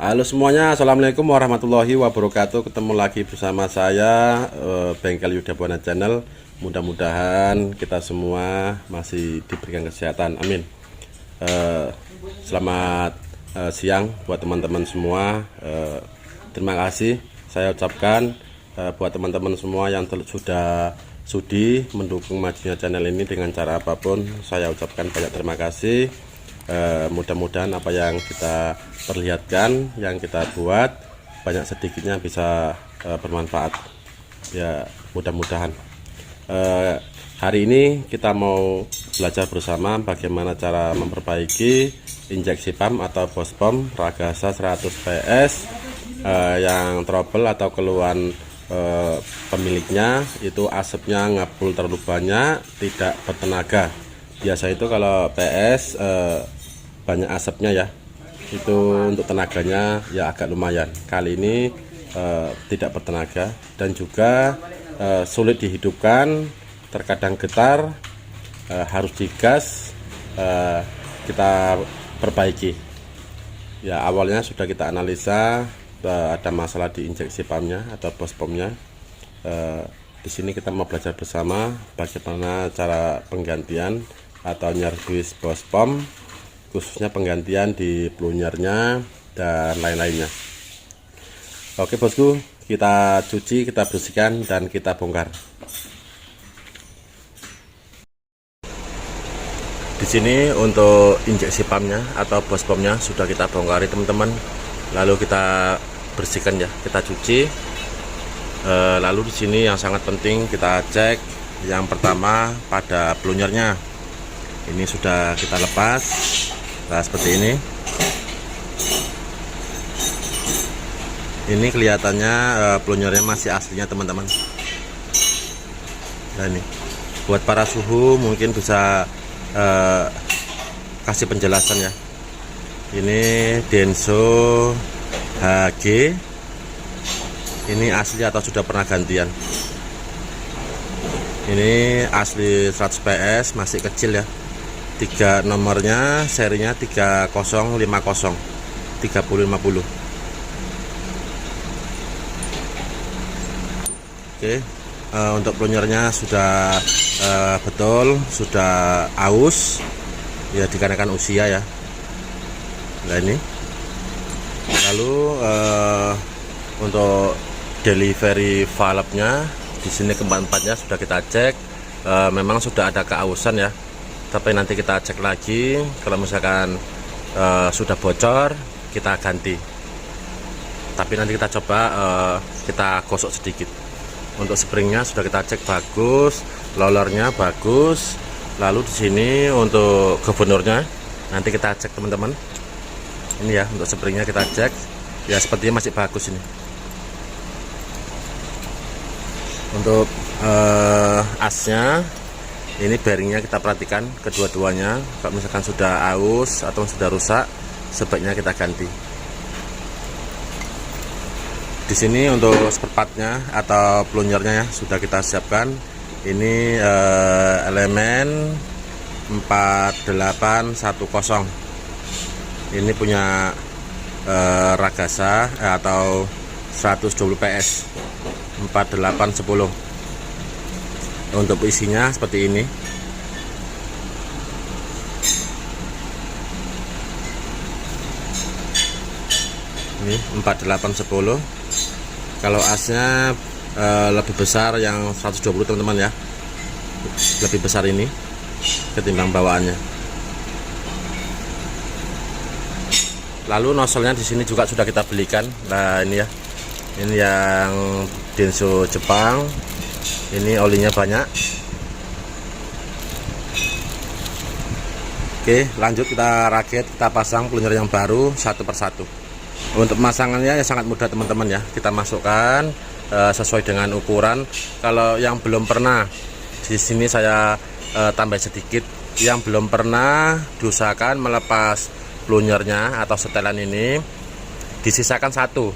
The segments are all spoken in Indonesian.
Halo semuanya, assalamualaikum warahmatullahi wabarakatuh. Ketemu lagi bersama saya Bengkel Yuda Buana Channel. Mudah-mudahan kita semua masih diberikan kesehatan, amin. Selamat siang buat teman-teman semua. Terima kasih saya ucapkan buat teman-teman semua yang sudah sudi mendukung majunya channel ini dengan cara apapun. Saya ucapkan banyak terima kasih. Mudah-mudahan apa yang kita perlihatkan, yang kita buat, banyak sedikitnya bisa bermanfaat ya, mudah-mudahan. Hari ini kita mau belajar bersama bagaimana cara memperbaiki injeksi pump atau bos pump Ragasa 100 PS yang trouble atau keluhan pemiliknya itu asapnya ngabul terlalu banyak, tidak bertenaga. Biasa itu kalau PS banyak asapnya ya, itu untuk tenaganya ya agak lumayan. Kali ini tidak bertenaga dan juga sulit dihidupkan, terkadang getar, harus digas. Kita perbaiki ya. Awalnya sudah kita analisa ada masalah di injeksi pumpnya atau bos pumpnya. Di sini kita mau belajar bersama bagaimana cara penggantian atau nyervis bos pump, khususnya penggantian di plunyernya dan lain-lainnya. Oke bosku, kita cuci, kita bersihkan, dan kita bongkar. Di sini untuk injeksi pumpnya atau bos pumpnya sudah kita bongkari teman-teman. Lalu kita bersihkan ya, kita cuci. Lalu di sini yang sangat penting kita cek yang pertama pada plunyernya. Ini sudah kita lepas. Nah, seperti ini. Ini kelihatannya plunyernya masih aslinya teman-teman. Nah ini, buat para suhu mungkin bisa kasih penjelasan ya. Ini Denso HG. Ini asli atau sudah pernah gantian? Ini asli 100 PS, masih kecil ya. 3 nomornya, serinya 3050 3050. Oke, untuk plunyernya sudah betul, sudah aus ya, dikarenakan usia ya. Nah ini, lalu untuk delivery valve-nya di sini keempat-empatnya sudah kita cek, memang sudah ada keausan ya. Tapi nanti kita cek lagi, kalau misalkan sudah bocor kita ganti. Tapi nanti kita coba kita gosok sedikit. Untuk springnya sudah kita cek bagus, rollernya bagus. Lalu di sini untuk gubernurnya nanti kita cek teman-teman. Ini ya, untuk springnya kita cek ya, sepertinya masih bagus ini. Untuk asnya, ini bearingnya kita perhatikan kedua-duanya. Kalau misalkan sudah aus atau sudah rusak, sebaiknya kita ganti. Di sini untuk spare partnya atau plunyernya ya, sudah kita siapkan. Ini elemen 4810. Ini punya Ragasa atau 120 PS 4810. Untuk isinya seperti ini. Ini 4810. Kalau asnya lebih besar yang 120 teman-teman ya. Lebih besar ini ketimbang bawaannya. Lalu nozzle-nya di sini juga sudah kita belikan. Nah, ini ya. Ini yang Denso Jepang. Ini olinya banyak. Oke, lanjut kita rakit, kita pasang plunyer yang baru satu persatu. Untuk pemasangannya ya sangat mudah teman-teman ya. Kita masukkan sesuai dengan ukuran. Kalau yang belum pernah, di sini saya tambah sedikit. Yang belum pernah, diusahakan melepas plunyernya atau setelan ini, disisakan satu.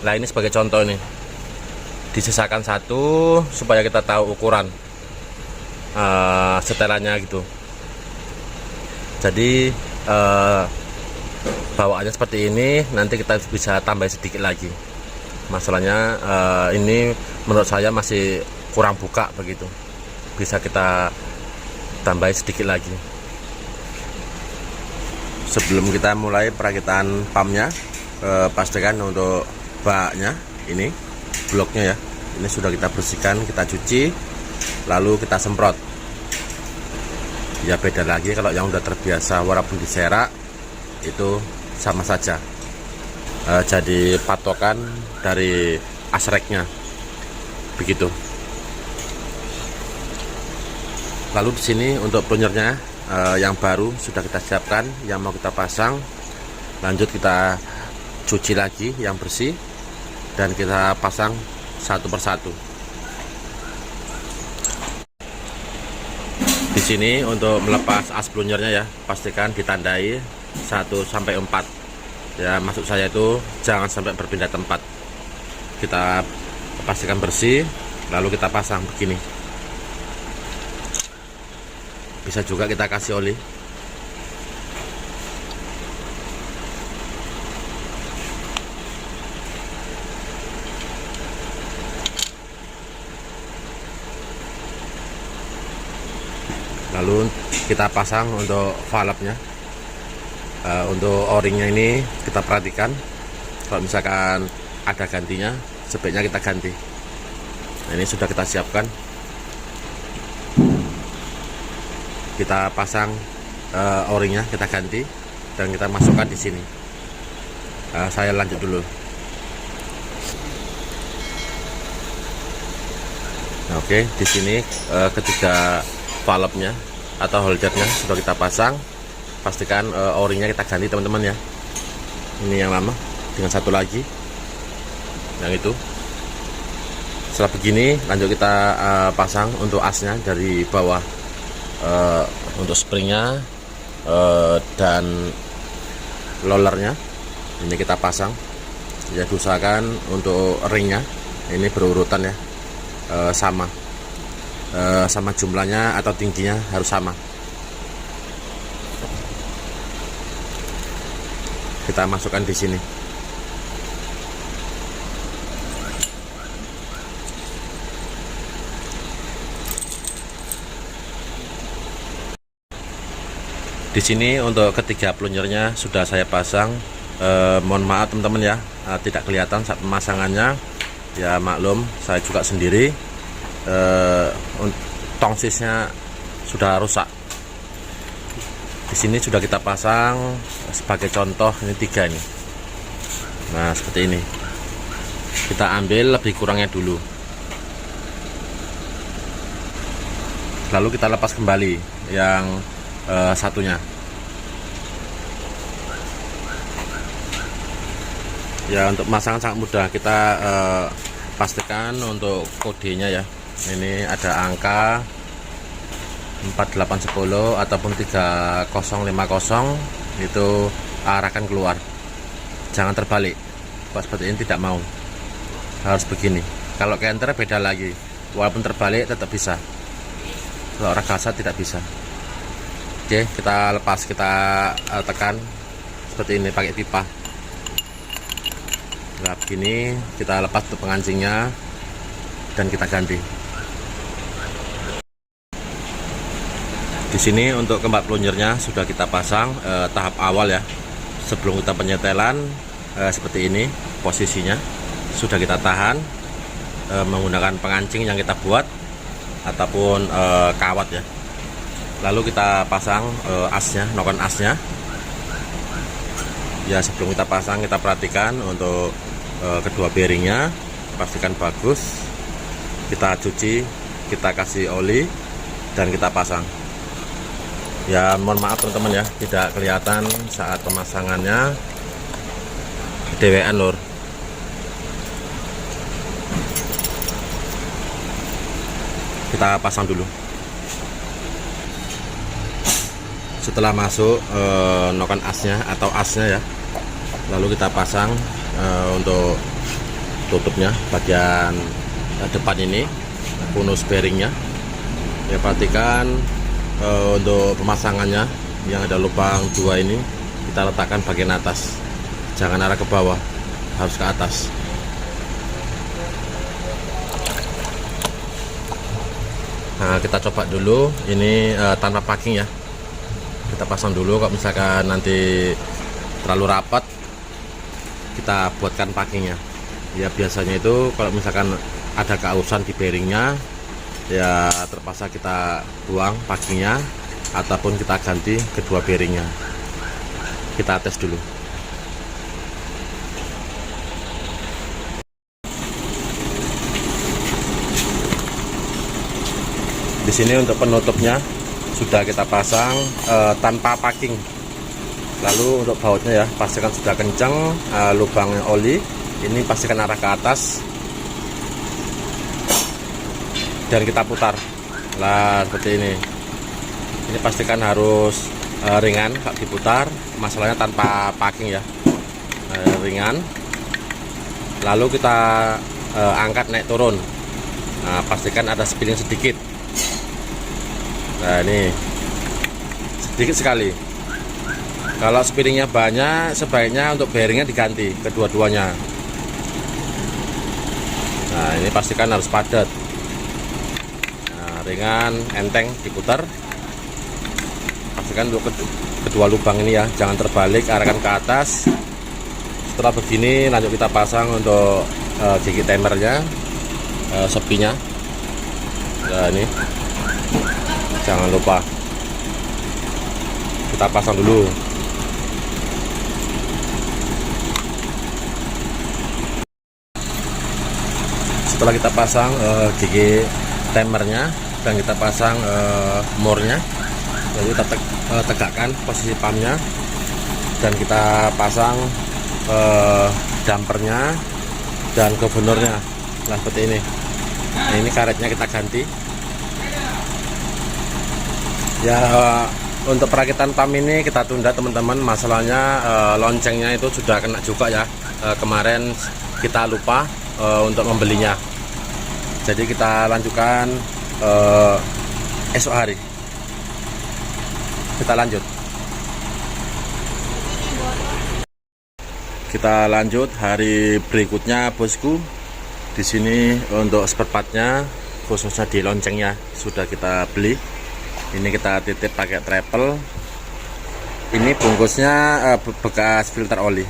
Nah ini sebagai contoh nih, disisakan satu supaya kita tahu ukuran setelannya gitu. Jadi bawaannya seperti ini. Nanti kita bisa tambah sedikit lagi. Masalahnya ini menurut saya masih kurang buka begitu, bisa kita tambah sedikit lagi. Sebelum kita mulai perakitan pumpnya, pastikan untuk baknya ini, bloknya ya, ini sudah kita bersihkan, kita cuci, lalu kita semprot. Ya beda lagi kalau yang udah terbiasa walaupun diserak itu sama saja, jadi patokan dari asreknya begitu. Lalu di sini untuk plunjernya yang baru sudah kita siapkan, yang mau kita pasang. Lanjut kita cuci lagi yang bersih dan kita pasang satu persatu. Di sini untuk melepas as plunjernya ya, pastikan ditandai 1 sampai 4. Ya, maksud saya itu jangan sampai berpindah tempat. Kita pastikan bersih, lalu kita pasang begini. Bisa juga kita kasih oli. Lalu kita pasang untuk valve-nya. Untuk o-ringnya ini kita perhatikan, kalau misalkan ada gantinya sebaiknya kita ganti. Nah, ini sudah kita siapkan, kita pasang o-ringnya, kita ganti dan kita masukkan di sini. Saya lanjut dulu. Nah, oke, di sini ketiga valve-nya atau holdernya sudah kita pasang. Pastikan o-ringnya kita ganti teman-teman ya. Ini yang lama dengan satu lagi yang itu. Setelah begini lanjut kita pasang untuk asnya dari bawah, untuk springnya dan rollernya ini kita pasang ya. Diusahakan untuk ringnya ini berurutan ya, sama jumlahnya atau tingginya harus sama. Kita masukkan di sini. Di sini untuk ketiga plunjernya sudah saya pasang. Mohon maaf teman-teman ya, tidak kelihatan saat pemasangannya. Ya maklum, saya juga sendiri. Tongsisnya sudah rusak. Di sini sudah kita pasang sebagai contoh, ini 3 ini. Nah seperti ini. Kita ambil lebih kurangnya dulu, lalu kita lepas kembali yang satunya. Ya untuk pemasangan sangat mudah. Kita pastikan untuk kodenya ya, ini ada angka 4810 ataupun 3050, itu arahkan keluar, jangan terbalik. Kalau seperti ini tidak mau, harus begini. Kalau kenter beda lagi, walaupun terbalik tetap bisa, kalau ragasa tidak bisa. Oke, kita lepas, kita tekan seperti ini pakai pipa. Nah begini kita lepas untuk pengancingnya dan kita ganti. Di sini untuk keempat plunjernya sudah kita pasang tahap awal ya, sebelum kita penyetelan. Seperti ini posisinya, sudah kita tahan menggunakan pengancing yang kita buat ataupun kawat ya. Lalu kita pasang asnya, noken asnya ya. Sebelum kita pasang, kita perhatikan untuk kedua bearingnya, pastikan bagus. Kita cuci, kita kasih oli dan kita pasang. Ya mohon maaf teman-teman ya, tidak kelihatan saat pemasangannya, dewean lur. Kita pasang dulu. Setelah masuk noken asnya atau asnya ya, lalu kita pasang untuk tutupnya bagian depan ini, bonus bearingnya ya. Perhatikan untuk pemasangannya yang ada lubang 2 ini, kita letakkan bagian atas, jangan arah ke bawah, harus ke atas. Nah, kita coba dulu ini tanpa packing ya. Kita pasang dulu. Kalau misalkan nanti terlalu rapat, kita buatkan packingnya. Ya biasanya itu kalau misalkan ada keausan di bearingnya, ya terpaksa kita buang packingnya ataupun kita ganti kedua bearingnya. Kita tes dulu. Di sini untuk penutupnya sudah kita pasang tanpa packing. Lalu untuk bautnya ya, pastikan sudah kencang, lubangnya oli. Ini pastikan arah ke atas dan kita putar. Lah seperti ini. Ini pastikan harus ringan kalau diputar. Masalahnya tanpa packing ya, ringan. Lalu kita angkat naik turun. Nah, pastikan ada spinning sedikit. Nah ini sedikit sekali. Kalau spinningnya banyak, sebaiknya untuk bearingnya diganti kedua-duanya. Nah ini pastikan harus padat. Nah, ringan, enteng, diputar. Pastikan untuk kedua lubang ini ya, jangan terbalik, arahkan ke atas. Setelah begini lanjut kita pasang untuk gigi timernya, sepinya. Nah ini jangan lupa kita pasang dulu. Setelah kita pasang gigi timernya dan kita pasang more-nya, lalu kita tegakkan posisi pumpnya dan kita pasang dampernya dan governornya. Nah seperti ini. Nah, ini karetnya kita ganti ya. Untuk perakitan pump ini kita tunda teman-teman, masalahnya loncengnya itu sudah kena juga ya. Kemarin kita lupa untuk membelinya, jadi kita lanjutkan esok hari. Kita lanjut hari berikutnya bosku. Di sini untuk spare partnya khususnya di loncengnya sudah kita beli. Ini kita titip pakai travel. Ini bungkusnya bekas filter oli.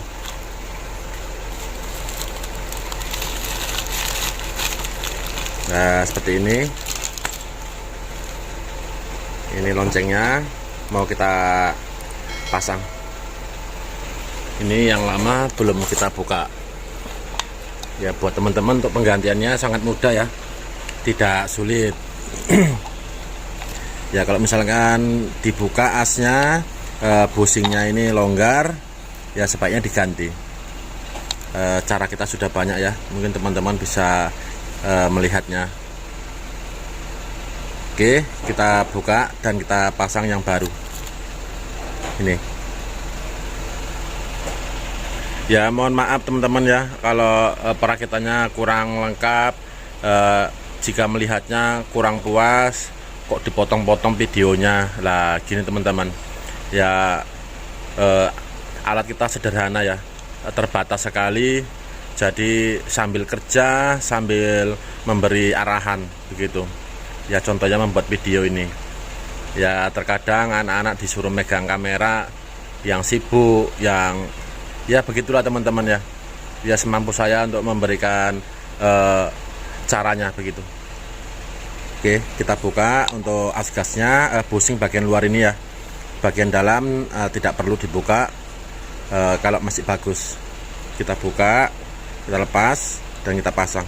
Nah seperti ini. Ini loncengnya mau kita pasang. Ini yang lama belum kita buka. Ya buat teman-teman untuk penggantiannya sangat mudah ya, tidak sulit. Ya kalau misalkan dibuka asnya, bushingnya ini longgar, ya sebaiknya diganti. Cara kita sudah banyak ya, mungkin teman-teman bisa melihatnya. Oke, kita buka dan kita pasang yang baru. Ini. Ya mohon maaf teman-teman ya, kalau perakitannya kurang lengkap, jika melihatnya kurang puas, kok dipotong-potong videonya. Lah gini teman-teman ya, alat kita sederhana ya, terbatas sekali, jadi sambil kerja sambil memberi arahan begitu ya. Contohnya membuat video ini ya, terkadang anak-anak disuruh megang kamera, yang sibuk, yang ya begitulah teman-teman ya. Ya semampu saya untuk memberikan caranya begitu. Oke, kita buka untuk as gasnya, bushing bagian luar ini ya. Bagian dalam tidak perlu dibuka kalau masih bagus. Kita buka, kita lepas dan kita pasang.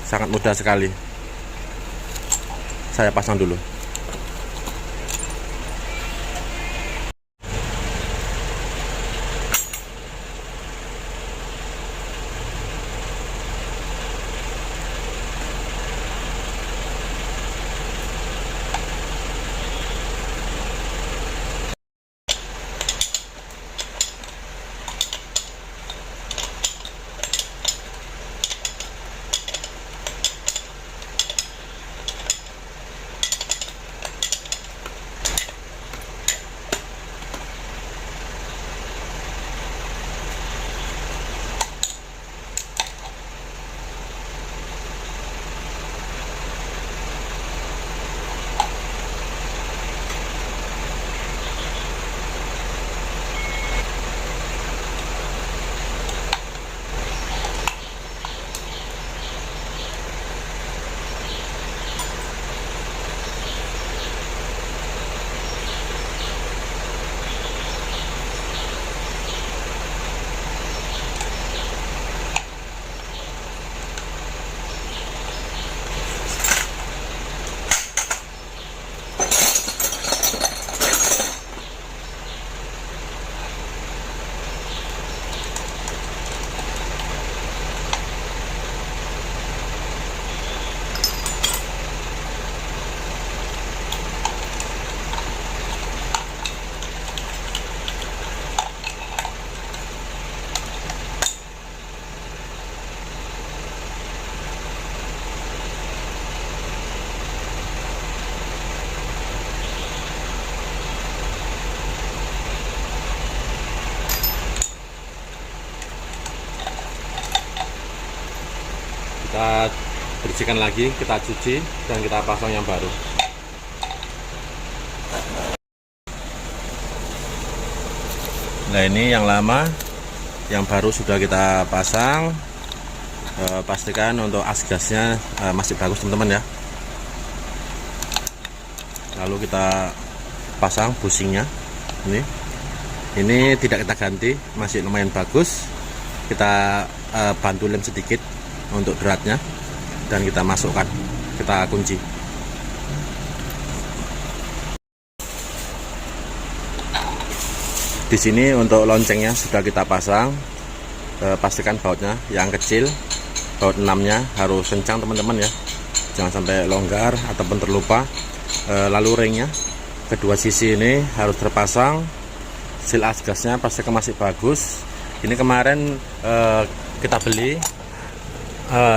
Sangat mudah sekali. Saya pasang dulu. kita bersihkan lagi, kita cuci dan kita pasang yang baru. Nah, ini yang lama, yang baru sudah kita pasang. Pastikan untuk as gasnya masih bagus teman-teman ya. Lalu kita pasang bushingnya. Ini tidak kita ganti, masih lumayan bagus. Kita bantu lem sedikit untuk dratnya dan kita masukkan, kita kunci. Di sini untuk loncengnya sudah kita pasang. Pastikan bautnya yang kecil, baut 6-nya harus kencang teman-teman ya, jangan sampai longgar ataupun terlupa. Lalu ringnya kedua sisi ini harus terpasang. Seal as gasnya pastikan masih bagus. Ini kemarin kita beli,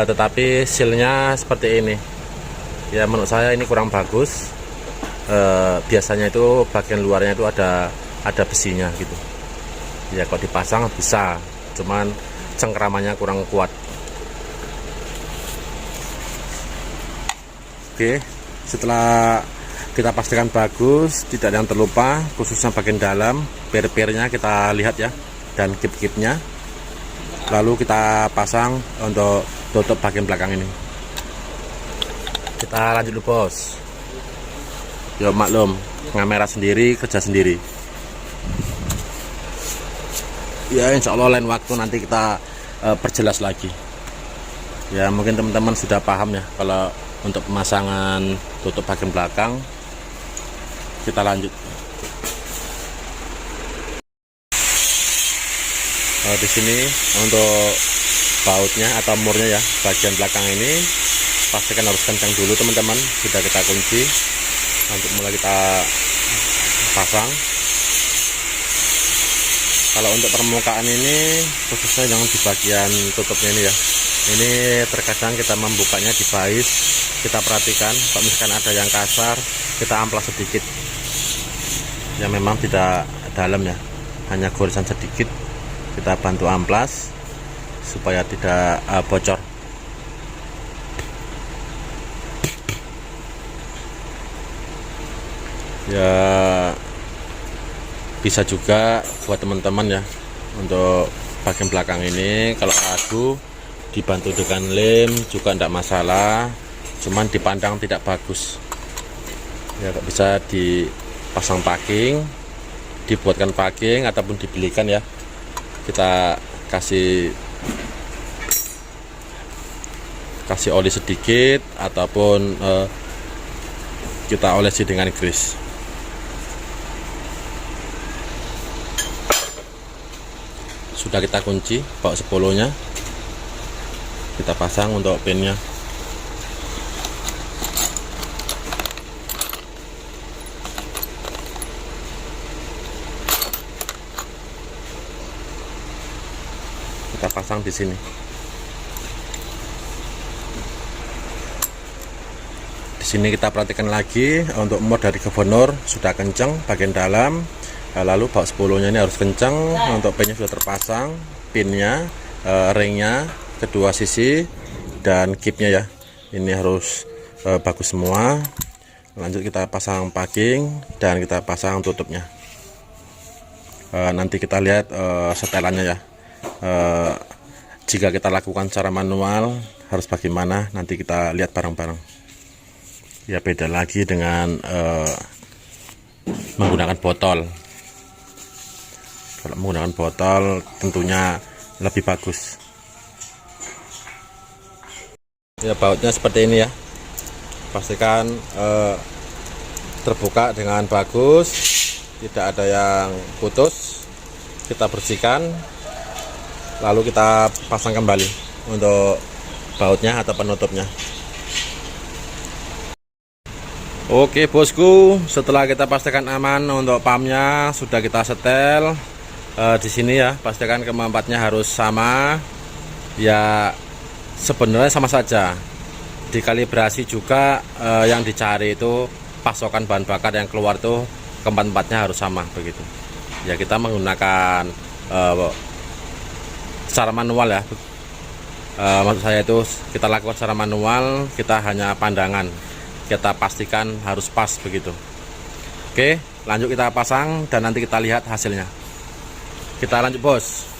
tetapi sealnya seperti ini ya, menurut saya ini kurang bagus. Biasanya itu bagian luarnya itu ada besinya gitu ya, kalau dipasang bisa, cuman cengkramannya kurang kuat. Oke, setelah kita pastikan bagus, tidak ada yang terlupa, khususnya bagian dalam, per-pernya kita lihat ya, dan kip-kipnya. Lalu kita pasang untuk tutup bagian belakang ini. Kita lanjut dulu bos. Yo maklum, ngamera sendiri, kerja sendiri. Ya insya Allah lain waktu nanti kita perjelas lagi. Ya mungkin teman-teman sudah paham ya kalau untuk pemasangan tutup bagian belakang. Kita lanjut. Di sini untuk bautnya atau murnya ya, bagian belakang ini pastikan harus kencang dulu teman-teman. Sudah kita kunci, untuk mulai kita pasang. Kalau untuk permukaan ini khususnya jangan di bagian tutupnya ini ya, ini terkadang kita membukanya di bais, kita perhatikan kalau misalkan ada yang kasar, kita amplas sedikit ya, memang tidak dalam ya, hanya gorisan sedikit, kita bantu amplas supaya tidak bocor. Ya bisa juga buat teman-teman ya, untuk bagian belakang ini kalau ragu dibantu dengan lem juga tidak masalah, cuman dipandang tidak bagus ya, bisa dipasang packing, dibuatkan packing ataupun dibelikan ya, kita kasih oli sedikit ataupun kita olesi dengan grease. Sudah kita kunci baut 10-nya, kita pasang untuk pinnya. Kita pasang di sini. Di sini kita perhatikan lagi untuk mode dari governor sudah kencang bagian dalam. Lalu baut 10-nya ini harus kencang, untuk pinnya sudah terpasang, pinnya, ringnya, kedua sisi, dan kipnya ya, ini harus bagus semua. Lanjut kita pasang packing dan kita pasang tutupnya. Nanti kita lihat setelannya ya, jika kita lakukan secara manual harus bagaimana, nanti kita lihat bareng-bareng ya. Beda lagi dengan menggunakan botol. Kalau menggunakan botol tentunya lebih bagus ya. Bautnya seperti ini ya, pastikan terbuka dengan bagus, tidak ada yang putus. Kita bersihkan, lalu kita pasang kembali untuk bautnya atau penutupnya. Oke bosku, setelah kita pastikan aman untuk pumpnya, sudah kita setel. Di sini ya, pastikan kemampuannya harus sama ya, sebenarnya sama saja. Dikalibrasi juga, yang dicari itu pasokan bahan bakar yang keluar tuh keempat-empatnya harus sama begitu ya. Kita menggunakan secara manual ya, Maksud saya itu kita lakukan secara manual, kita hanya pandangan, kita pastikan harus pas begitu. Oke, lanjut kita pasang dan nanti kita lihat hasilnya. Kita lanjut bos.